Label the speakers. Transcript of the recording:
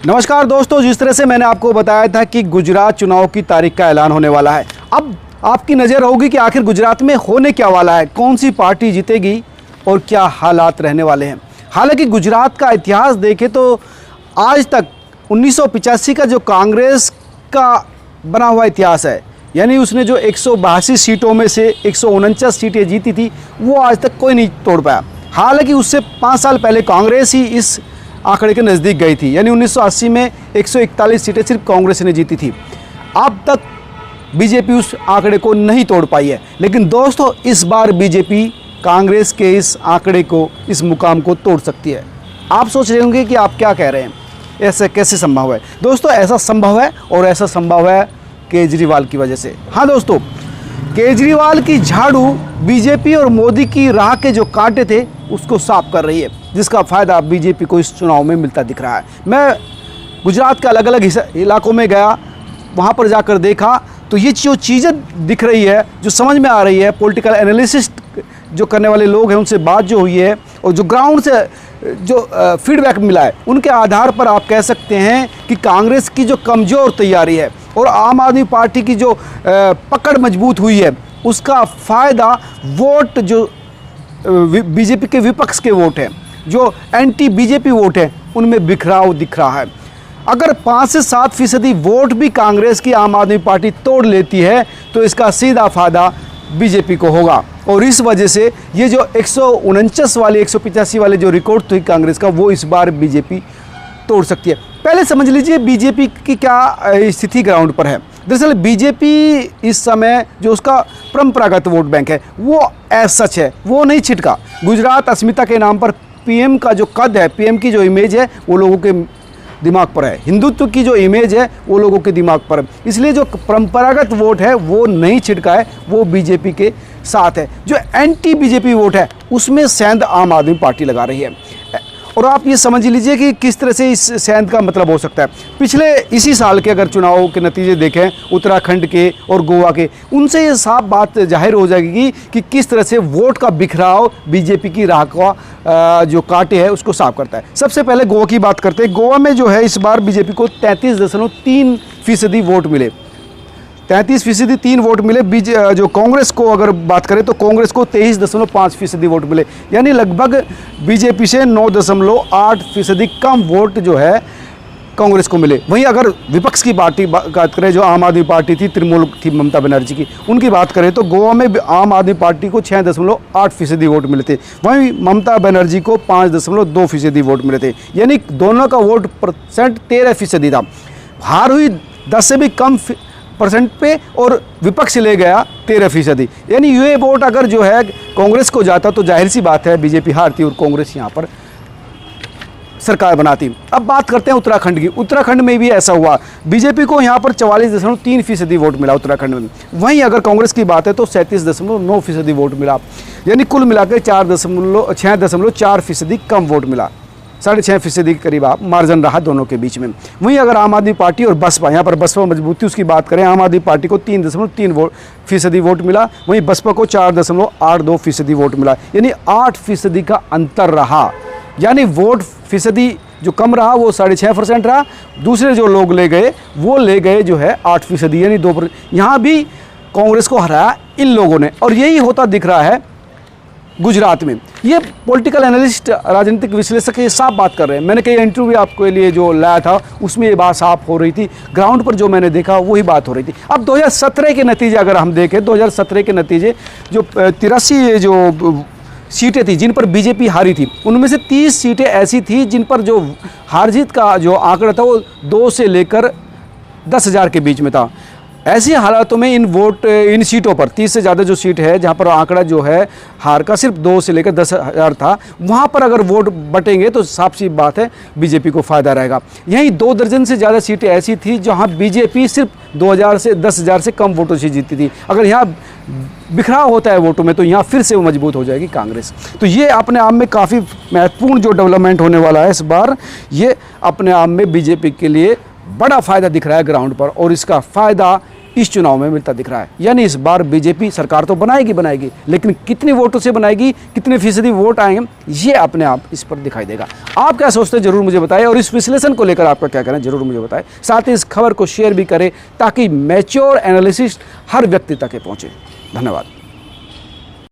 Speaker 1: नमस्कार दोस्तों, जिस तरह से मैंने आपको बताया था कि गुजरात चुनाव की तारीख का ऐलान होने वाला है। अब आपकी नज़र होगी कि आखिर गुजरात में होने क्या वाला है, कौन सी पार्टी जीतेगी और क्या हालात रहने वाले हैं। हालांकि गुजरात का इतिहास देखें तो आज तक 1985 का जो कांग्रेस का बना हुआ इतिहास है, यानी उसने जो 182 सीटों में से 149 सीटें जीती थी, वो आज तक कोई नहीं तोड़ पाया। हालांकि उससे 5 साल पहले कांग्रेस ही इस आंकड़े के नज़दीक गई थी, यानी 1980 में 141 सीटें सिर्फ कांग्रेस ने जीती थी। अब तक बीजेपी उस आंकड़े को नहीं तोड़ पाई है। लेकिन दोस्तों, इस बार बीजेपी कांग्रेस के इस आंकड़े को, इस मुकाम को तोड़ सकती है। आप सोच रहे होंगे कि आप क्या कह रहे हैं, ऐसा कैसे संभव है। दोस्तों, ऐसा संभव है और ऐसा संभव है केजरीवाल की वजह से। हाँ दोस्तों, केजरीवाल की झाड़ू बीजेपी और मोदी की राह के जो कांटे थे उसको साफ कर रही है, जिसका फ़ायदा बीजेपी को इस चुनाव में मिलता दिख रहा है। मैं गुजरात के अलग अलग इलाकों में गया, वहाँ पर जाकर देखा तो ये जो चीज़ें दिख रही है, जो समझ में आ रही है, पॉलिटिकल एनालिसिस जो करने वाले लोग हैं उनसे बात जो हुई है और जो ग्राउंड से जो फीडबैक मिला है, उनके आधार पर आप कह सकते हैं कि कांग्रेस की जो कमज़ोर तैयारी है और आम आदमी पार्टी की जो पकड़ मजबूत हुई है, उसका फ़ायदा वोट जो बीजेपी के विपक्ष के वोट हैं, जो एंटी बीजेपी वोट हैं, उनमें बिखराव दिख रहा है। अगर 5 से 7% वोट भी कांग्रेस की आम आदमी पार्टी तोड़ लेती है तो इसका सीधा फ़ायदा बीजेपी को होगा। और इस वजह से ये जो 149 वाले 185 वाले जो रिकॉर्ड थी कांग्रेस का, वो इस बार बीजेपी तोड़ सकती है। पहले समझ लीजिए बीजेपी की क्या स्थिति ग्राउंड पर है। दरअसल बीजेपी इस समय जो उसका परंपरागत वोट बैंक है वो सच है, वो नहीं छिटका। गुजरात अस्मिता के नाम पर पीएम का जो कद है, पीएम की जो इमेज है, वो लोगों के दिमाग पर है। हिंदुत्व की जो इमेज है वो लोगों के दिमाग पर है। इसलिए जो परंपरागत वोट है वो नहीं छिटका है, वो बीजेपी के साथ है। जो एंटी बीजेपी वोट है उसमें सेंध आम आदमी पार्टी लगा रही है। और आप ये समझ लीजिए कि किस तरह से इस सेंध का मतलब हो सकता है। पिछले इसी साल के अगर चुनाव के नतीजे देखें उत्तराखंड के और गोवा के, उनसे ये साफ बात जाहिर हो जाएगी कि किस तरह से वोट का बिखराव बीजेपी की राह का जो कांटे है उसको साफ करता है। सबसे पहले गोवा की बात करते हैं। गोवा में जो है इस बार बीजेपी को 33.3% वोट मिले, 33% 3 वोट मिले। जो कांग्रेस को अगर बात करें तो कांग्रेस को 23.5% वोट मिले, यानी लगभग बीजेपी से 9.8% कम वोट जो है कांग्रेस को मिले। वहीं अगर विपक्ष की पार्टी बात करें, जो आम आदमी पार्टी थी, तृणमूल थी ममता बनर्जी की, उनकी बात करें तो गोवा में आम आदमी पार्टी को 6.8% वोट मिले थे। वहीं ममता बनर्जी को 5.2% वोट मिले थे, यानी दोनों का वोट परसेंट 13% था। हार हुई 10 से भी कम परसेंट पे और विपक्ष ले गया 13%। यानी ये वोट अगर जो है कांग्रेस को जाता तो जाहिर सी बात है बीजेपी हारती और कांग्रेस यहाँ पर सरकार बनाती। अब बात करते हैं उत्तराखंड की। उत्तराखंड में भी ऐसा हुआ, बीजेपी को यहाँ पर 44.3% वोट मिला उत्तराखंड में। वहीं अगर कांग्रेस की बात है तो 37.9% वोट मिला, यानी कुल मिलाकर 6.4% कम वोट मिला। 6.5% के करीब आप मार्जिन रहा दोनों के बीच में। वहीं अगर आम आदमी पार्टी और बसपा, यहाँ पर बसपा मजबूती उसकी बात करें, आम आदमी पार्टी को 3.3% वोट मिला, वहीं बसपा को 4.82% वोट मिला, यानी 8% का अंतर रहा। यानी वोट फीसदी जो कम रहा वो 6.5% रहा, दूसरे जो लोग ले गए वो ले गए जो है 8%, यानी 2%। यहाँ भी कांग्रेस को हराया इन लोगों ने, और यही होता दिख रहा है गुजरात में। ये पॉलिटिकल एनालिस्ट, राजनीतिक विश्लेषक ये साफ बात कर रहे हैं। मैंने कई इंटरव्यू आपके लिए जो लाया था उसमें ये बात साफ हो रही थी, ग्राउंड पर जो मैंने देखा वही बात हो रही थी। अब 2017 के नतीजे अगर हम देखें, 2017 के नतीजे जो 83 जो सीटें थी जिन पर बीजेपी हारी थी, उनमें से 30 सीटें ऐसी थी जिन पर जो हार जीत का जो आंकड़ा था वो 2 से लेकर 10,000 के बीच में था। ऐसी हालातों में इन सीटों पर 30 से ज़्यादा जो सीट है जहां पर आंकड़ा जो है हार का सिर्फ 2 से लेकर 10,000 था, वहां पर अगर वोट बटेंगे तो साफ सी बात है बीजेपी को फ़ायदा रहेगा। यहीं 2 दर्जन से ज़्यादा सीटें ऐसी थी जहां बीजेपी सिर्फ 2,000 से 10,000 से कम वोटों से जीती थी। अगर यहाँ बिखराव होता है वोटों में तो यहाँ फिर से वो मजबूत हो जाएगी कांग्रेस। तो ये अपने आप में काफ़ी महत्वपूर्ण जो डेवलपमेंट होने वाला है इस बार, ये अपने आप में बीजेपी के लिए बड़ा फ़ायदा दिख रहा है ग्राउंड पर, और इसका फ़ायदा इस चुनाव में मिलता दिख रहा है। यानी इस बार बीजेपी सरकार तो बनाएगी, लेकिन कितने वोटों से बनाएगी, कितने फीसदी वोट आएंगे, ये अपने आप इस पर दिखाई देगा। आप क्या सोचते हैं जरूर मुझे बताएं, और इस विश्लेषण को लेकर आपका क्या कहना है जरूर मुझे बताएं। साथ ही इस खबर को शेयर भी करें ताकि मैच्योर एनालिसिस हर व्यक्ति तक पहुंचे। धन्यवाद।